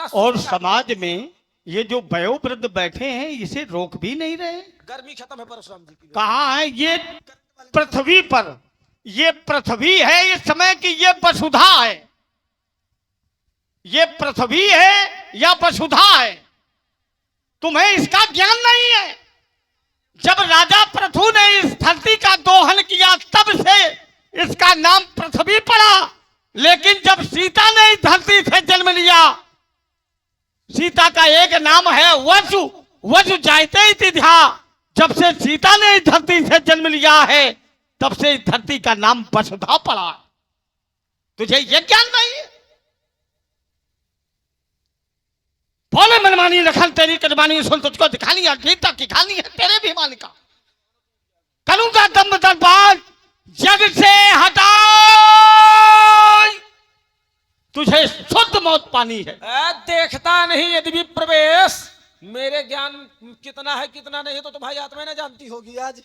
अपना और समाज में ये जो वयोवृद्ध बैठे हैं इसे रोक भी नहीं रहे। गर्मी खत्म है परशुराम जी की। कहाँ है ये पृथ्वी पर, ये पृथ्वी है इस समय की, ये वसुधा है। ये पृथ्वी है या वसुधा है, तुम्हें इसका ज्ञान नहीं है। जब राजा पृथु ने इस धरती का दोहन किया तब से इसका नाम पृथ्वी पड़ा, लेकिन जब सीता ने इस धरती से जन्म लिया, सीता का एक नाम है वसु, वसु जायते इति ध्या। जब से सीता ने इस धरती से जन्म लिया है तब से इस धरती का नाम वसुधा पड़ा। तुझे यह ज्ञान नहीं है? बोले मनमानी लखन तेरी कदमानी सुन, तुझको दिखानी है गीता की कहानी है तेरे भी मान का। करूंगा दम दरबार जग से हटा, तुझे शुद्ध मौत पानी है। देखता नहीं यदि भी प्रवेश, मेरे ज्ञान कितना है कितना नहीं तो तुम्हारी आत्मा ने जानती होगी। आज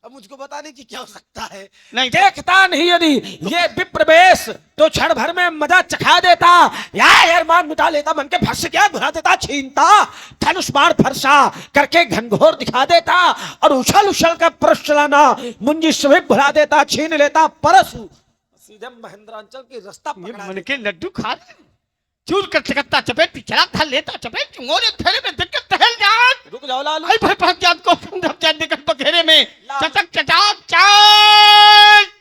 अब मुझको बताने की क्या हो सकता है। नहीं देखता नहीं यदि ये विप्रवेश तो क्षण भर में मजा चखा देता, या अरमान मिटा लेता, मन के फर्श क्या भुला देता, छीनता धनुष बाण फरसा करके घनघोर दिखा देता, और उछल उछल का परस चलाना मुंजी सभी भुला देता, छीन लेता परसु, सीधे महेंद्रांचल की रास्ता ये पकड़ा मन के लड्डू खा चूर कर चकत्ता चपेट चला था लेता चपेट मोरे फेरे में दिक्कत टहल जात। रुक जाओ लालू, आई भाई प्रज्ञात को सुंदर क्या दिक्कत पखेरे में चटक चटाक चाट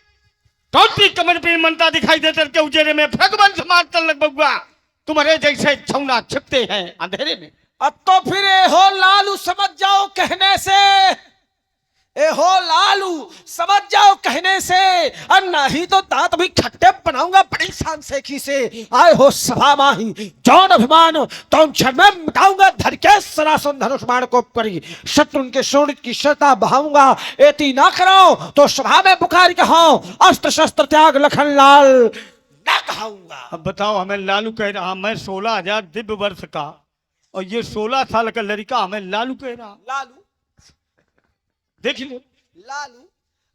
टोटी कमर पे मनता दिखाई देते के उजेरे में भगवान समाज तलक बगुआ तुम्हारे जैसे छौना छिपते हैं अंधेरे में। अब तो फिर ए हो लालू समझ जाओ कहने से, ए हो लालू समझ जाओ कहने से, और नहीं तो दांत भी खट्टे बनाऊंगा बड़ी शान सेखी से। आए हो सभा माही जौन अभिमान तो क्षण में मिटाऊंगा, धर के सरासन धनुष बाण को करी शत्रु के शोणित की शर्ता बहाऊंगा। एती ना करो तो सभा में पुकार कहो, अस्त्र शस्त्र त्याग लखन लाल ना कहाऊंगा। अब बताओ, हमें लालू कह रहा, मैं 16,000 दिव्य वर्ष का और ये 16 साल का लड़का हमें लालू कह रहा। लालू देख लो लालू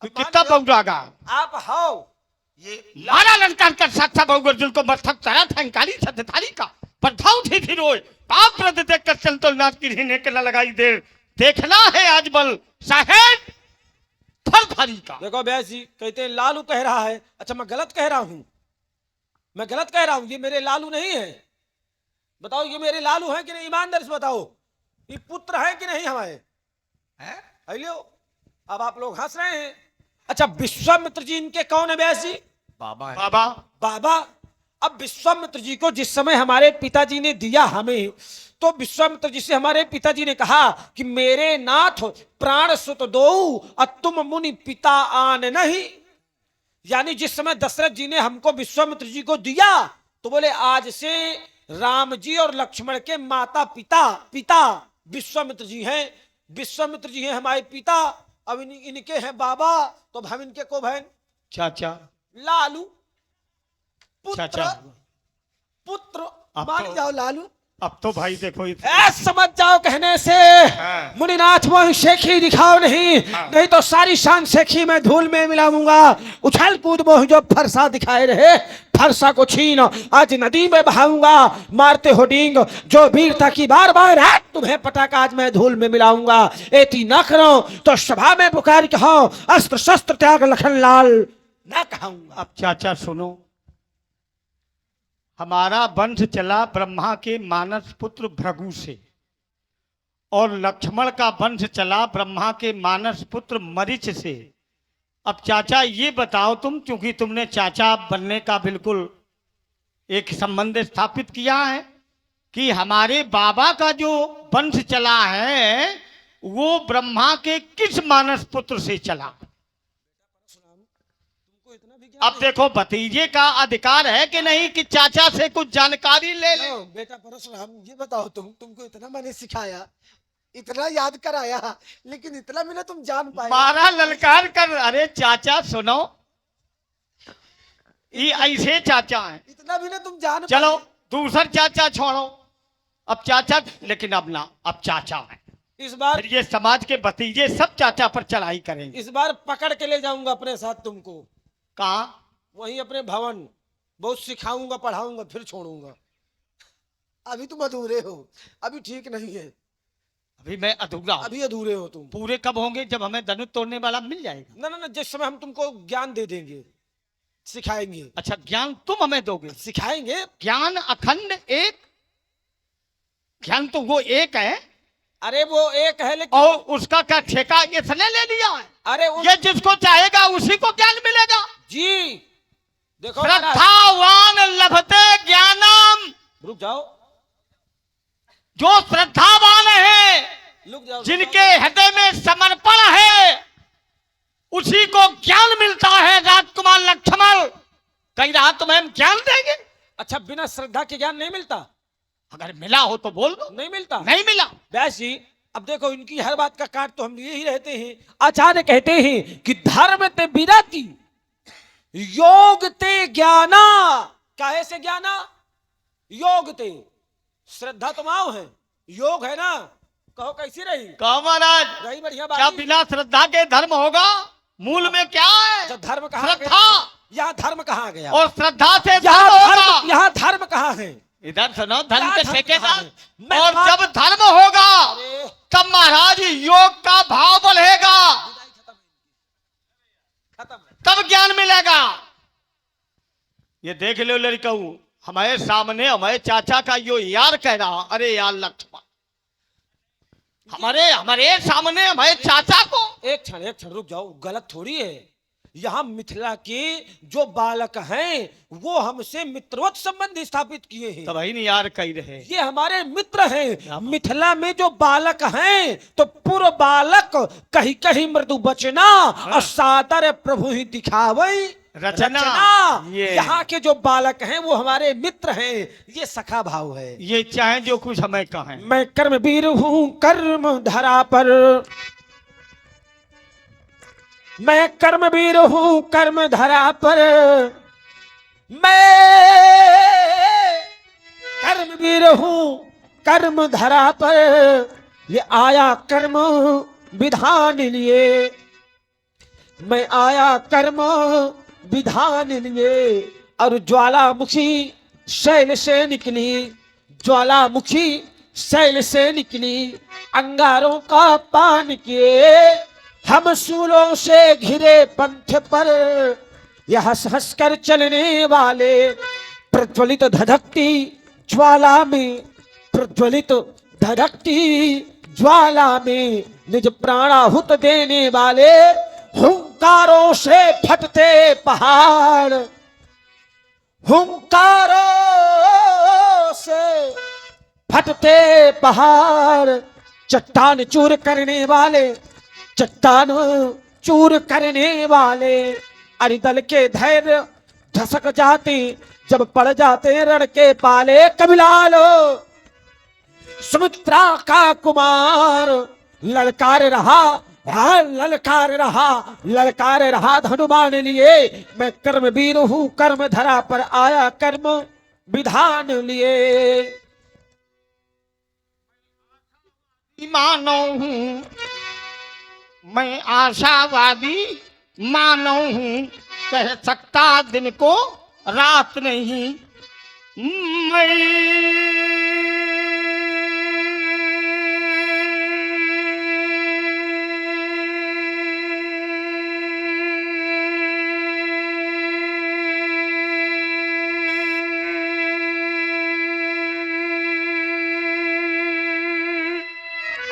तो कितना बहुरागा आप हो ये मारा लंका कर सकता बहुगर जिनको मस्तक चढ़ा था इंकारी सत्यधारी का प्रधाव थी फिर रोए पाप प्रद देख कर चलतो नाथ की रहने के लगाई देर देखना है आज बल साहेब फलधारी का। देखो व्यास जी कहते हैं लालू कह रहा है, अच्छा मैं गलत कह रहा हूं, मैं गलत कह रहा हूं, ये मेरे लालू नहीं है। बताओ ये मेरे लालू हैं कि नहीं, ईमानदार से बताओ, ये पुत्र हैं कि नहीं हमारे हैं? हेलो अब आप लोग हंस रहे हैं। अच्छा विश्वामित्र जी इनके कौन है व्यास जी? बाबा है। बाबा बाबा। अब विश्वामित्र जी को जिस समय हमारे पिताजी ने दिया हमें, तो विश्वामित्र जी से हमारे पिताजी ने कहा कि मेरे नाथ प्राण सुत दो और तुम मुनि पिता आन नहीं। यानी जिस समय दशरथ जी ने हमको विश्वामित्र जी को दिया तो बोले आज से राम जी और लक्ष्मण के माता पिता विश्वामित्र जी हैं, विश्वामित्र जी हैं हमारे पिता। अब इनके हैं बाबा, तो हम इनके को बहन चाचा लालू चाचा पुत्र अब मान तो- जाओ लालू। अब तो भाई देखो समझ जाओ कहने से हाँ। मुनिनाथ मोहि शेखी दिखाओ नहीं, हाँ। नहीं तो सारी शान शेखी में धूल में मिलाऊंगा। उछल कूद मोहि जो फरसा दिखाए रहे, फरसा को छीन आज नदी में बहाऊंगा। मारते हो डींग जो वीरता की बार बार है, तुम्हें पटाखा आज मैं धूल में मिलाऊंगा। एती ना करो तो सभा में पुकार कहो, अस्त्र शस्त्र त्याग लखन लाल ना कहाऊंगा। अब चाचा सुनो, हमारा वंश चला ब्रह्मा के मानस पुत्र भृगु से, और लक्ष्मण का वंश चला ब्रह्मा के मानस पुत्र मरीच से। अब चाचा ये बताओ तुम, क्योंकि तुमने चाचा बनने का बिल्कुल एक संबंध स्थापित किया है, कि हमारे बाबा का जो वंश चला है वो ब्रह्मा के किस मानस पुत्र से चला। अब देखो भतीजे का अधिकार है कि नहीं कि चाचा से कुछ जानकारी ले ले। बेटा परशुराम ये बताओ, तुमको इतना मैंने सिखाया, इतना याद कराया, लेकिन इतना भी ना तुम जान पाए। मारा ललकार कर, अरे चाचा सुनो, ये ऐसे चाचा है, इतना भी ना तुम जान चलो पाए। दूसरा चाचा छोड़ो, अब चाचा, लेकिन अब ना, अब चाचा है। इस बार फिर ये समाज के भतीजे सब चाचा पर चढ़ाई करेंगे। इस बार पकड़ के ले जाऊंगा अपने साथ तुमको, कहाँ? वहीं अपने भवन, बहुत सिखाऊंगा पढ़ाऊंगा फिर छोड़ूंगा। अभी तुम अधूरे हो, अभी ठीक नहीं है, अभी मैं अधूरा हूं। अभी अधूरे हो तुम। पूरे कब होंगे? जब हमें धनुष तोड़ने वाला मिल जाएगा। ना ना ना, जिस समय हम तुमको ज्ञान दे देंगे, सिखाएंगे। अच्छा, ज्ञान तुम हमें दोगे? सिखाएंगे। ज्ञान अखंड एक, ज्ञान तो वो एक है। अरे वो एक है लेकिन, और उसका क्या ठेका इसने ले लिया है? अरे ये जिसको चाहेगा उसी को ज्ञान मिलेगा। जी देखो महाराज, श्रद्धावान लभते ज्ञानम। रुक जाओ, जो श्रद्धावान है, रुक जाओ, जिनके हृदय में समर्पण है, उसी को ज्ञान मिलता है। राजकुमार लक्ष्मण कहीं रहा तुम्हें हम ज्ञान देंगे? अच्छा, बिना श्रद्धा के ज्ञान नहीं मिलता? अगर मिला हो तो बोल दो। नहीं मिलता। नहीं मिला। व्यास जी, अब देखो इनकी हर बात का काट तो हम लिए ही रहते हैं। आचार्य कहते हैं कि धर्म ते विरति, योग ते ज्ञाना। काहे से ज्ञाना? योग ते। श्रद्धा तो माओ है, योग है ना, कहो कैसी रही? कहो महाराज, रही बढ़िया क्या बात। बिना श्रद्धा के धर्म होगा? मूल में क्या है? जब धर्म कहाँ गया? श्रद्धा। यहाँ धर्म कहाँ गया? और श्रद्धा से धर्म यहाँ होगा। धर्म, यहाँ धर्म कहाँ है? इधर सुनो, धर्म क्या के धर्म ठेकेदार। कहाँ है? मैं और बात- जब धर्म होगा अरे तब महाराज योग का भाव बढ़ेगा, खत्म है। तब ज्ञान मिलेगा। ये देख लो लड़कऊ, हमारे सामने हमारे चाचा का यो यार कह रहा, अरे यार लक्ष्मण, हमारे हमारे सामने हमारे चाचा को। एक क्षण रुक जाओ, गलत थोड़ी है। यहाँ मिथिला के जो बालक हैं वो हमसे मित्रवत संबंध स्थापित किए हैं। तब ही नहीं यार कह रहे। ये हमारे मित्र हैं। मिथिला में जो बालक हैं तो पूर्व बालक कहीं कहीं मृदु बचना और सादर प्रभु ही दिखावई रचना। ये यहाँ के जो बालक हैं वो हमारे मित्र हैं। ये सखा भाव है। ये चाहे जो कुछ हमें कहें। मैं कर्मवीर हूँ कर्म धरा पर, मैं कर्मवीर हूँ कर्म धरा पर, मैं कर्मवीर हूँ कर्म धरा पर, ये आया कर्म विधान लिए, मैं आया कर्म विधान लिए। और ज्वालामुखी शैल से निकली, ज्वालामुखी शैल से निकली, अंगारों का पान किए हम सूलों से घिरे पंथ पर, यह हंस हंस कर चलने वाले, प्रज्वलित धधकती ज्वाला में, प्रज्वलित धधकती ज्वाला में निज प्राणाहुत देने वाले, हुंकारों से फटते पहाड़, हुंकारों से फटते पहाड़, चट्टान चूर करने वाले, चट्टान चूर करने वाले, अरिदल के धैर्य धसक जाते जब पड़ जाते रण के पाले। कबिलालो सुमित्रा का कुमार ललकार रहा, हाँ ललकार रहा, ललकार रहा हनुमान लिए, मैं कर्मवीर हूँ कर्म धरा पर आया कर्म विधान लिए। मानो हूँ मैं आशावादी, मानो हूँ कह सकता दिन को रात नहीं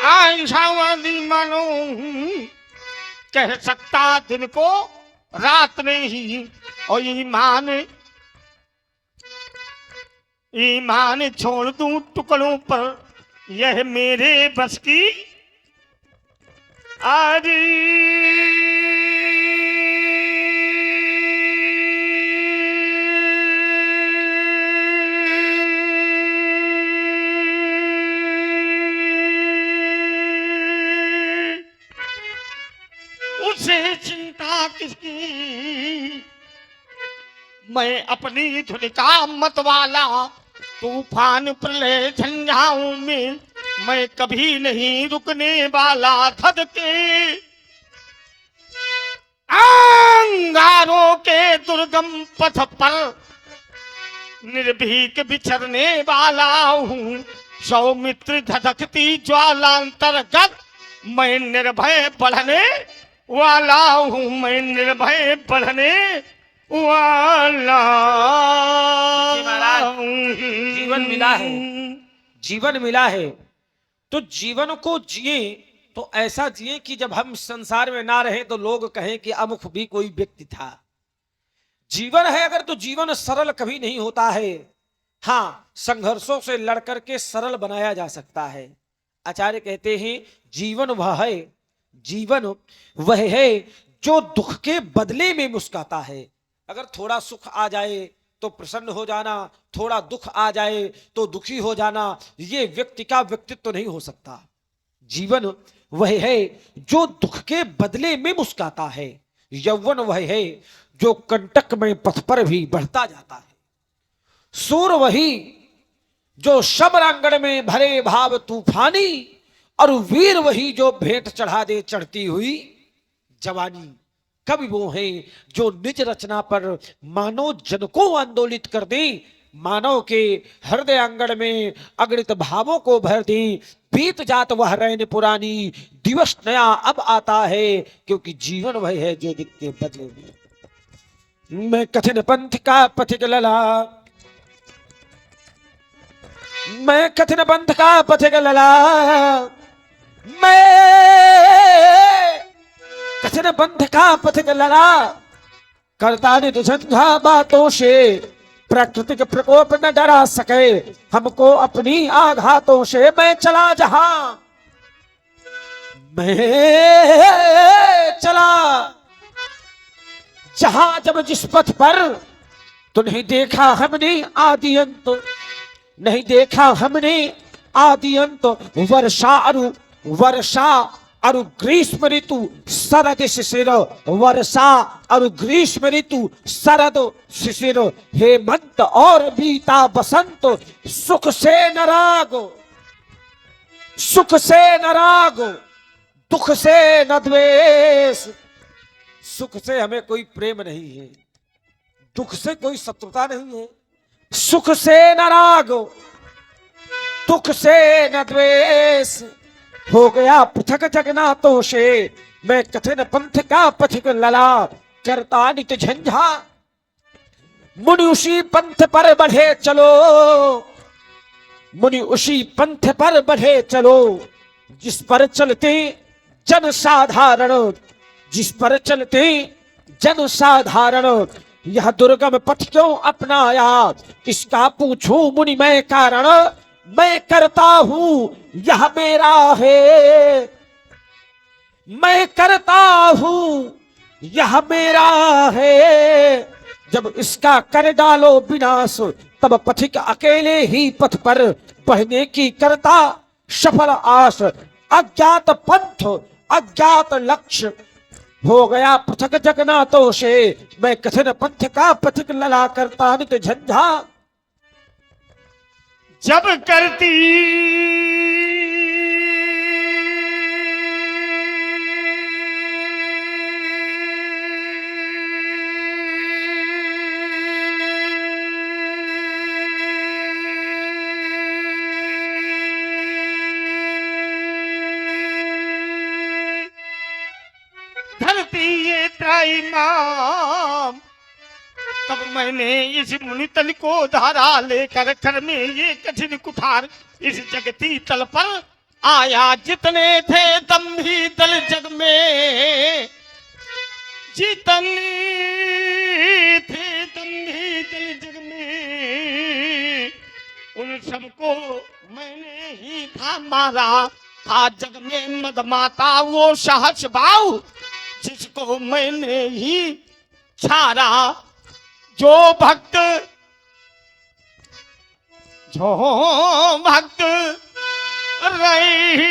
आशावादी मानो हूँ कह सकता दिन को रात नहीं। और ईमान छोड़ दूं टुकड़ों पर, यह मेरे बस की आरी। उसे चिंता किसकी, मैं अपनी धुन का मत वाला, तूफान प्रलय झंझाओं में मैं कभी नहीं रुकने वाला। थद के अंगारों के दुर्गम पथ पर निर्भीक बिछड़ने वाला हूँ, सौमित्र धधकती ज्वालांतर्गत मैं निर्भय बढ़ने वाला हूँ, मैं निर्भय बढ़ने वाला जी महाराज, जीवन मिला है, जीवन मिला है तो जीवन को जिए तो ऐसा जिए कि जब हम संसार में ना रहे तो लोग कहें कि अमुक भी कोई व्यक्ति था। जीवन है अगर तो जीवन सरल कभी नहीं होता है। हाँ, संघर्षों से लड़कर के सरल बनाया जा सकता है। आचार्य कहते हैं जीवन वह है, जीवन वह है जो दुख के बदले में मुस्काता है। अगर थोड़ा सुख आ जाए तो प्रसन्न हो जाना, थोड़ा दुख आ जाए तो दुखी हो जाना, ये व्यक्ति का व्यक्तित्व नहीं हो सकता। जीवन वह है जो दुख के बदले में मुस्काता है। यौवन वह है जो कंटक में पथ पर भी बढ़ता जाता है। सूर वही जो शबरांगण में भरे भाव तूफानी, और वीर वही जो भेंट चढ़ा दे चढ़ती हुई जवानी। कवि वो हैं जो निज रचना पर मानव जन को आंदोलित कर दे, मानव के हृदय आंगन में अगणित भावों को भर दे। बीत जात वह रैन पुरानी, दिवस नया अब आता है, क्योंकि जीवन वह है जो दुख के बदले में। मैं कठिन पंथ का पथिक लला, मैं कठिन पंथ का पथिक लला, मैं कठिन पंथ का पथिक लला, करता नित झंझा बातों से, प्राकृतिक प्रकोप न डरा सके हमको अपनी आघातों से। मैं चला जहां, मैं चला जहां जब जिस पथ पर, तो नहीं देखा हमने आदि अंत, नहीं देखा हमने आदि अंत। वर्षा अरु ग्रीष्म ऋतु शरद शिशिर, वर्षा अरु ग्रीष्म ऋतु शरद शिशिर, हेमंत और बीता बसंत, सुख से न राग, सुख से न राग, दुख से न द्वेष। सुख से हमें कोई प्रेम नहीं है, दुख से कोई शत्रुता नहीं है। सुख से न राग, दुख से न द्वेष, हो गया पृथक जगन्नाथों से, मैं कठिन पंथ का पथिक लला, करता नित झंझा। मुनि उसी पंथ पर बढ़े चलो, मुनि उसी पंथ पर बढ़े चलो, जिस पर चलते जन साधारण, जिस पर चलते जन साधारण। यह दुर्गम पथ क्यों अपनाया, इसका पूछूं मुनि मैं कारण। मैं करता हूं यह मेरा है, मैं करता हूं यह मेरा है। जब इसका कर डालो विनाश, तब पथिक अकेले ही पथ पर बहने की करता सफल आस। अज्ञात पंथ अज्ञात लक्ष्य, हो गया पृथक जगन्नाथों से, मैं कठिन पंथ का पथिक लला, करता नित झंझा। जब करती धरती ये त्राईमाम, तब मैंने इस मुनि तल को धारा लेकर कर में ये कठिन कुठार, इस जगती तल पर आया। जितने थे दम भी दल जग में, जितने थे दम भी दल जग में, उन सबको मैंने ही था मारा। था जग में मदमाता वो सहस भाव, जिसको मैंने ही छाड़ा। जो भक्त रही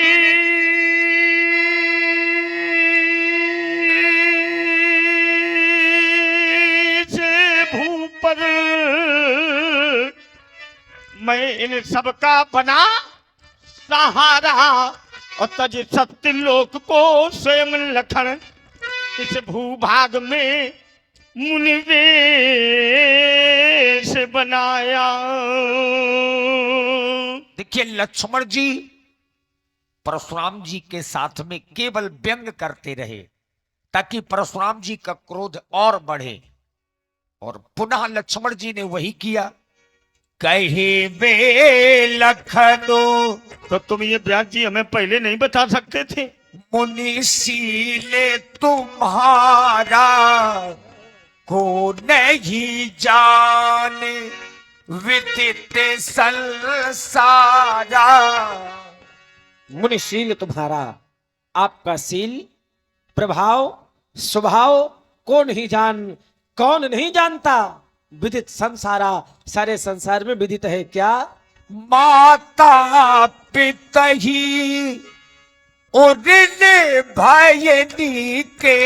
से भू पर, मैं इन सब का बना सहारा। और तज सत्य लोक को स्वयं लखन, इस भूभाग में मुनि वेश बनाया। देखिए लक्ष्मण जी परशुराम जी के साथ में केवल व्यंग करते रहे ताकि परशुराम जी का क्रोध और बढ़े, और पुनः लक्ष्मण जी ने वही किया। कहे वे लखनो तो तुम ये व्यास जी हमें पहले नहीं बता सकते थे? मुनिशीले तुम्हारा को नहीं जाने विदित संसारा। मुनिशील तुम्हारा, आपका शील प्रभाव स्वभाव कौन नहीं जानता। विदित संसारा, सारे संसार में विदित है क्या? माता पिता ही उड़ने भयनी के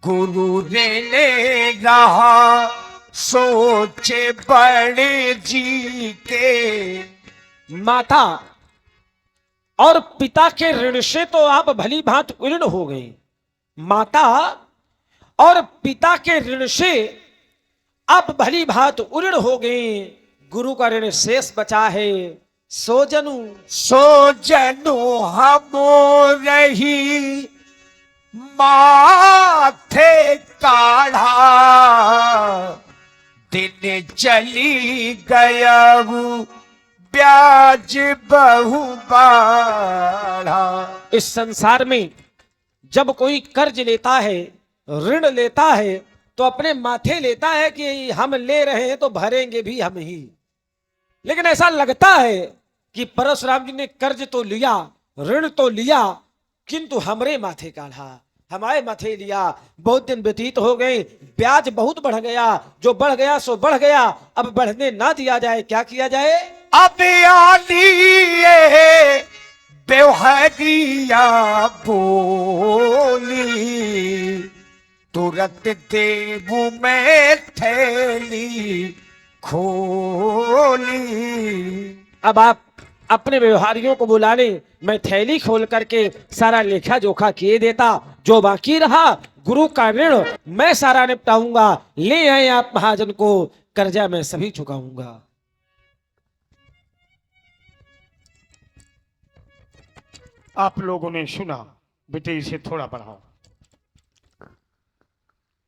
गुरु ने रहा सोचे बड़े जी के। माता और पिता के ऋण से तो आप भली भांति उऋण हो गए। माता और पिता के ऋण से आप भली भांति उऋण हो गए। गुरु का ऋण शेष बचा है। सोजनु हम रही माथे काढ़ा दिन चली गया ब्याज बहु बाढ़ा। इस संसार में जब कोई कर्ज लेता है, ऋण लेता है, तो अपने माथे लेता है कि हम ले रहे हैं तो भरेंगे भी हम ही। लेकिन ऐसा लगता है कि परशुराम जी ने कर्ज तो लिया, ऋण तो लिया, किंतु हमरे माथे काढ़ा, हमारे माथे लिया। बहुत दिन व्यतीत हो गए, ब्याज बहुत बढ़ गया। जो बढ़ गया सो बढ़ गया, अब बढ़ने ना दिया जाए। क्या किया जाए? अब आलिए बेवहरिया बोली तुरंत देवू में थैली खोली। अब आप अपने व्यवहारियों को बुलाने, मैं थैली खोल करके सारा लेखा जोखा किए देता। जो बाकी रहा गुरु का ऋण मैं सारा निपटाऊंगा। ले आए आप महाजन को, कर्जा मैं सभी चुकाऊंगा। आप लोगों ने सुना, बेटे इसे थोड़ा बढ़ाओ।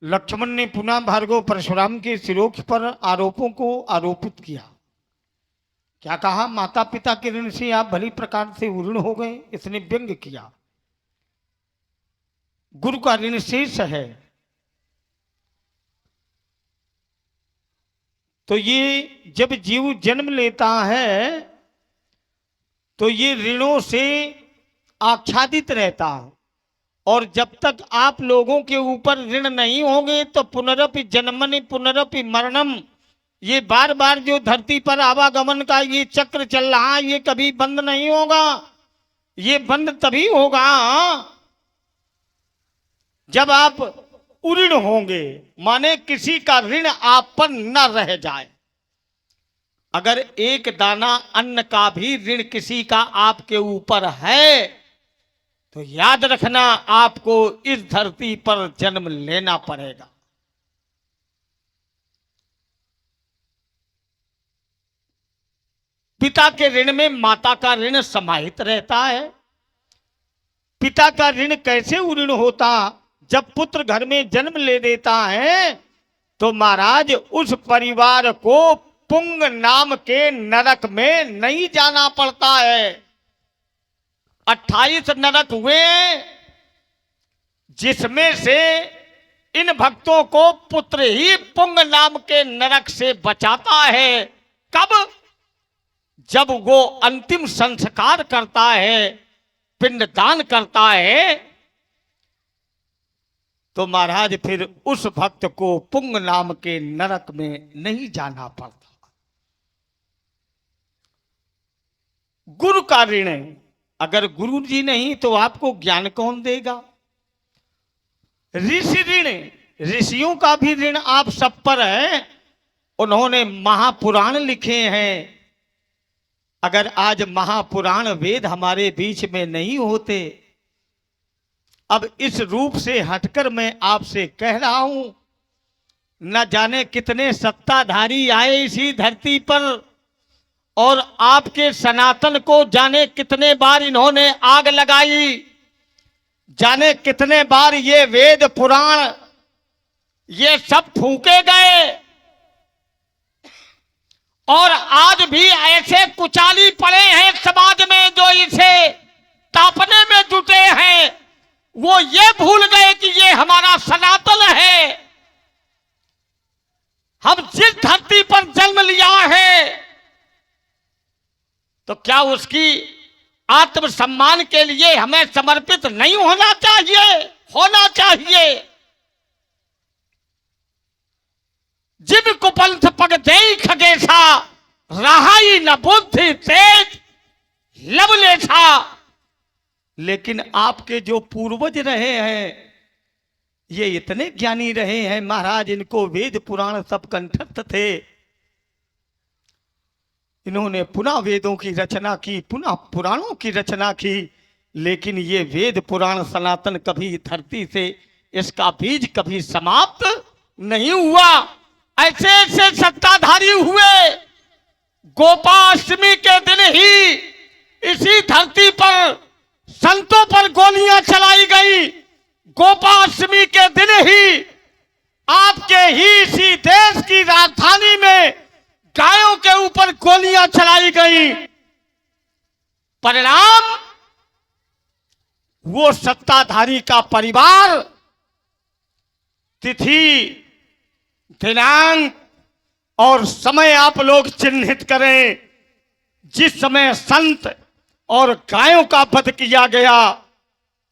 लक्ष्मण ने पुनः भार्गव परशुराम के सिरोक्ष पर आरोपों को आरोपित किया। क्या कहा? माता पिता के ऋण से आप भली प्रकार से उऋण हो गए, इसने व्यंग किया। गुरु का ऋण शेष है। तो ये जब जीव जन्म लेता है तो ये ऋणों से आच्छादित रहता है, और जब तक आप लोगों के ऊपर ऋण नहीं होंगे तो पुनरपि जन्मनि पुनरपि मरणम, ये बार बार जो धरती पर आवागमन का ये चक्र चल रहा है, ये कभी बंद नहीं होगा। ये बंद तभी होगा जब आप उऋण होंगे, माने किसी का ऋण आप पर न रह जाए। अगर एक दाना अन्न का भी ऋण किसी का आपके ऊपर है तो याद रखना आपको इस धरती पर जन्म लेना पड़ेगा। पिता के ऋण में माता का ऋण समाहित रहता है। पिता का ऋण कैसे उऋण होता? जब पुत्र घर में जन्म ले लेता है तो महाराज उस परिवार को पुंग नाम के नरक में नहीं जाना पड़ता है। 28 नरक हुए जिसमें से इन भक्तों को पुत्र ही पुंग नाम के नरक से बचाता है। कब? जब वो अंतिम संस्कार करता है, पिंडदान करता है, तो महाराज फिर उस भक्त को पुंग नाम के नरक में नहीं जाना पड़ता। गुरु का ऋण है। अगर गुरु जी नहीं तो आपको ज्ञान कौन देगा? ऋषि ऋण, ऋषियों का भी ऋण आप सब पर है। उन्होंने महापुराण लिखे हैं। अगर आज महापुराण वेद हमारे बीच में नहीं होते अब इस रूप से हटकर मैं आपसे कह रहा हूं, न जाने कितने सत्ताधारी आए इसी धरती पर और आपके सनातन को जाने कितने बार इन्होंने आग लगाई, जाने कितने बार ये वेद पुराण ये सब फूके गए, और आज भी ऐसे कुचाली पड़े हैं समाज में जो इसे तापने में जुटे हैं। वो ये भूल गए कि ये हमारा सनातन है। हम जिस धरती पर जन्म लिया है तो क्या उसकी आत्मसम्मान के लिए हमें समर्पित नहीं होना चाहिए? होना चाहिए। जिब कुपंथ पग देई खगेशा, रहाई न बुद्धि तेज लवलेशा। लेकिन आपके जो पूर्वज रहे हैं ये इतने ज्ञानी रहे हैं महाराज, इनको वेद पुराण सब कंठस्थ थे। इन्होंने पुनः वेदों की रचना की, पुनः पुराणों की रचना की, लेकिन ये वेद पुराण सनातन कभी धरती से इसका बीज कभी समाप्त नहीं हुआ। ऐसे ऐसे सत्ताधारी हुए, गोपाष्टमी के दिन ही इसी धरती पर संतों पर गोलियां चलाई गई। गोपाष्टमी के दिन ही आपके ही इसी देश की राजधानी में गायों के ऊपर गोलियां चलाई गई। परिणाम, वो सत्ताधारी का परिवार तिथि, दिनांक और समय आप लोग चिन्हित करें। जिस समय संत और गायों का वध किया गया,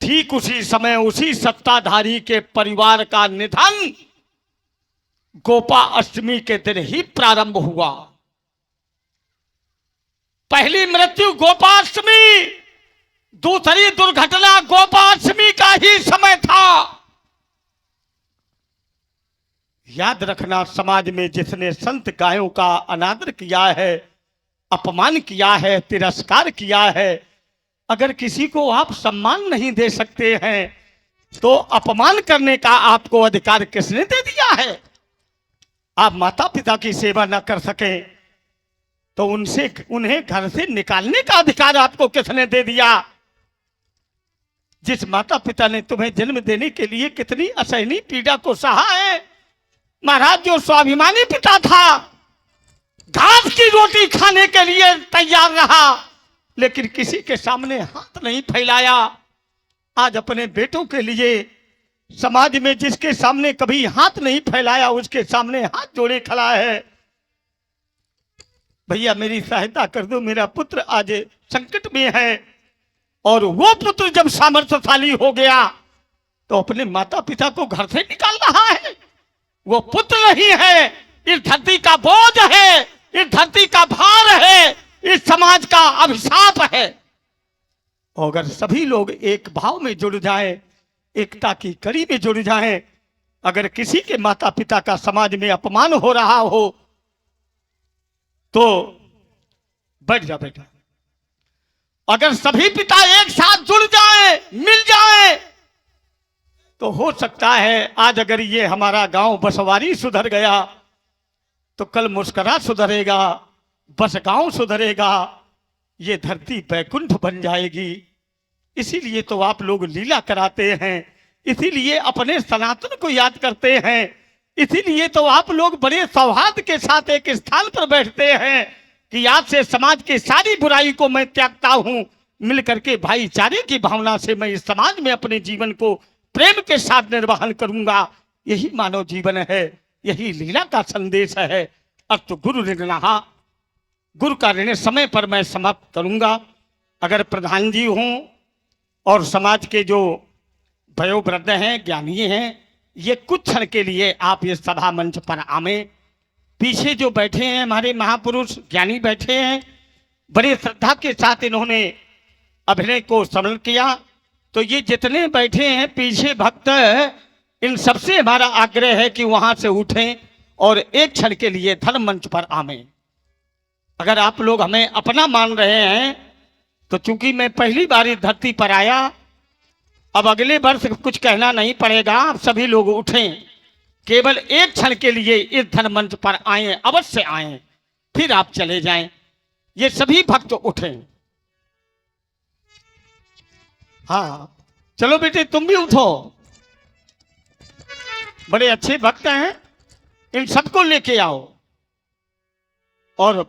ठीक उसी समय उसी सत्ताधारी के परिवार का निधन गोपाष्टमी के दिन ही प्रारंभ हुआ। पहली मृत्यु गोपाष्टमी, दूसरी दुर्घटना गोपाष्टमी का ही समय था। याद रखना, समाज में जिसने संत गायों का अनादर किया है, अपमान किया है, तिरस्कार किया है, अगर किसी को आप सम्मान नहीं दे सकते हैं तो अपमान करने का आपको अधिकार किसने दे दिया है? आप माता पिता की सेवा न कर सके तो उन्हें घर से निकालने का अधिकार आपको किसने दे दिया? जिस माता पिता ने तुम्हें जन्म देने के लिए कितनी असहनीय पीड़ा को सहा है महाराज, जो स्वाभिमानी पिता था, घास की रोटी खाने के लिए तैयार रहा, लेकिन किसी के सामने हाथ नहीं फैलाया। आज अपने बेटों के लिए समाज में जिसके सामने कभी हाथ नहीं फैलाया उसके सामने हाथ जोड़े खड़ा है। भैया मेरी सहायता कर दो, मेरा पुत्र आज संकट में है। और वो पुत्र जब सामर्थ्यशाली हो गया तो अपने माता पिता को घर से निकाल रहा है। वो पुत्र नहीं है, इस धरती का बोझ है, इस धरती का भार है, इस समाज का अभिशाप है। और अगर सभी लोग एक भाव में जुड़ जाएं, एकता की कड़ी में जुड़ जाएं, अगर किसी के माता पिता का समाज में अपमान हो रहा हो तो बैठ जा बेटा। अगर सभी पिता एक साथ जुड़ जाएं, मिल जाएं, तो हो सकता है आज अगर ये हमारा गांव बसवारी सुधर गया तो कल मुस्करा सुधरेगा, बस गांव सुधरेगा, ये धरती बैकुंठ बन जाएगी। इसीलिए तो आप लोग लीला कराते हैं, इसीलिए अपने सनातन को याद करते हैं, इसीलिए तो आप लोग बड़े सौहार्द के साथ एक स्थान पर बैठते हैं कि आज से समाज की सारी बुराई को मैं त्यागता हूं, मिलकर के भाईचारे की भावना से मैं इस समाज में अपने जीवन को प्रेम के साथ निर्वहन करूंगा। यही मानव जीवन है, यही लीला का संदेश है। अब तो गुरु ऋणहा, गुरु का ऋण समय पर मैं समाप्त करूंगा। अगर प्रधान जी हों और समाज के जो वयोवृद्ध हैं, ज्ञानी हैं, ये कुछ क्षण के लिए आप इस सभा मंच पर आवे। पीछे जो बैठे हैं हमारे महापुरुष ज्ञानी बैठे हैं, बड़े श्रद्धा के साथ इन्होंने अभिनय को श्रवण किया। तो ये जितने बैठे हैं पीछे भक्त, इन सबसे हमारा आग्रह है कि वहां से उठें और एक क्षण के लिए धर्म मंच पर आवें। अगर आप लोग हमें अपना मान रहे हैं तो चूंकि मैं पहली बार इस धरती पर आया अब अगले वर्ष कुछ कहना नहीं पड़ेगा, आप सभी लोग उठें, केवल एक क्षण के लिए इस धनमंच पर आए, अवश्य आए, फिर आप चले जाएं। ये सभी भक्त उठें। हाँ चलो बेटे तुम भी उठो, बड़े अच्छे भक्त हैं, इन सबको लेके आओ और